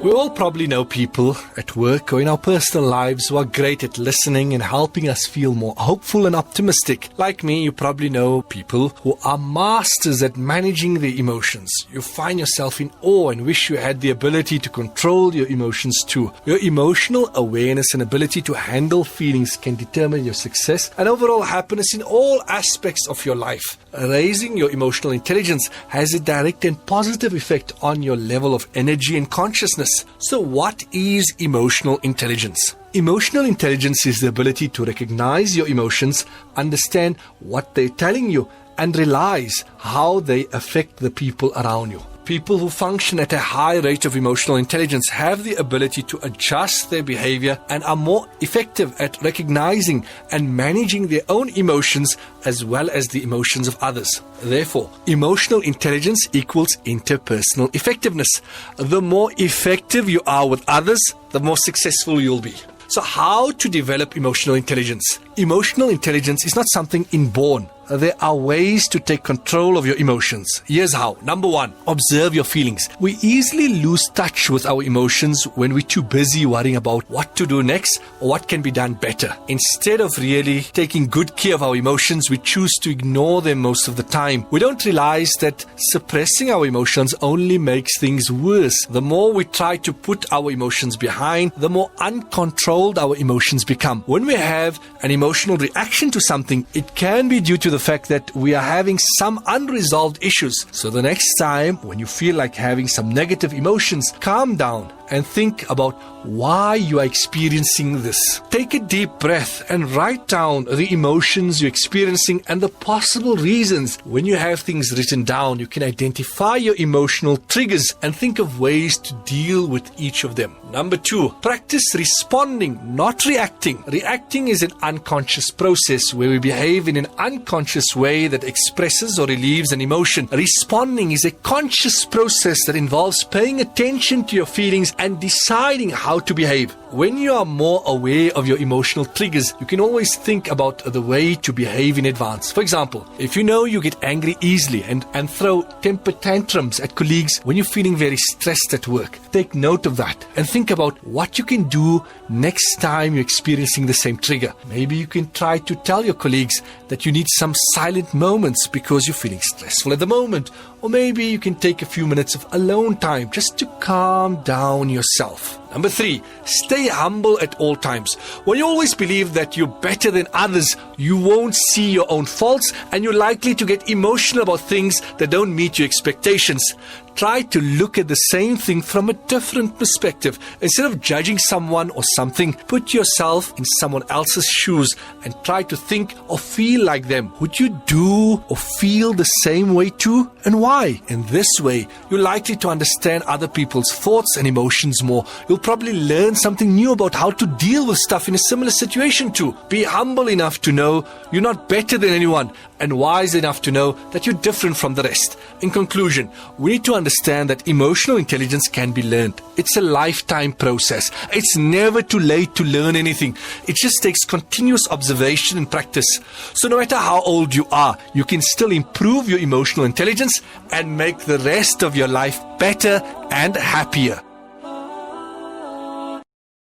We all probably know people at work or in our personal lives who are great at listening and helping us feel more hopeful and optimistic. Like me, you probably know people who are masters at managing their emotions. You find yourself in awe and wish you had the ability to control your emotions too. Your emotional awareness and ability to handle feelings can determine your success and overall happiness in all aspects of your life. Raising your emotional intelligence has a direct and positive effect on your level of energy and consciousness. So what is emotional intelligence? Emotional intelligence is the ability to recognize your emotions, understand what they're telling you, and realize how they affect the people around you. People who function at a high rate of emotional intelligence have the ability to adjust their behavior and are more effective at recognizing and managing their own emotions as well as the emotions of others. Therefore, emotional intelligence equals interpersonal effectiveness. The more effective you are with others, the more successful you'll be. So how to develop emotional intelligence? Emotional intelligence is not something inborn. There are ways to take control of your emotions. Here's how. Number 1, observe your feelings. We easily lose touch with our emotions when we're too busy worrying about what to do next or what can be done better. Instead of really taking good care of our emotions, we choose to ignore them most of the time. We don't realize that suppressing our emotions only makes things worse. The more we try to put our emotions behind, the more uncontrolled our emotions become. When we have an emotional reaction to something, it can be due to the fact that we are having some unresolved issues. So the next time when you feel like having some negative emotions, calm down and think about why you are experiencing this. Take a deep breath and write down the emotions you're experiencing and the possible reasons. When you have things written down, you can identify your emotional triggers and think of ways to deal with each of them. Number 2, practice responding, not reacting. Reacting is an unconscious process where we behave in an unconscious way that expresses or relieves an emotion. Responding is a conscious process that involves paying attention to your feelings and deciding how to behave. When you are more aware of your emotional triggers, you can always think about the way to behave in advance. For example, if you know you get angry easily and throw temper tantrums at colleagues when you're feeling very stressed at work, take note of that and think about what you can do next time you're experiencing the same trigger. Maybe you can try to tell your colleagues that you need some silent moments because you're feeling stressful at the moment. Or maybe you can take a few minutes of alone time just to calm down yourself. Number 3, stay humble at all times. When you always believe that you're better than others, you won't see your own faults and you're likely to get emotional about things that don't meet your expectations. Try to look at the same thing from a different perspective. Instead of judging someone or something, put yourself in someone else's shoes and try to think or feel like them. Would you do or feel the same way too? And why? In this way, you're likely to understand other people's thoughts and emotions more. You'll probably learn something new about how to deal with stuff in a similar situation too. Be humble enough to know you're not better than anyone and wise enough to know that you're different from the rest. In conclusion, we need to understand that emotional intelligence can be learned. It's a lifetime process. It's never too late to learn anything. It just takes continuous observation and practice. So no matter how old you are, you can still improve your emotional intelligence and make the rest of your life better and happier.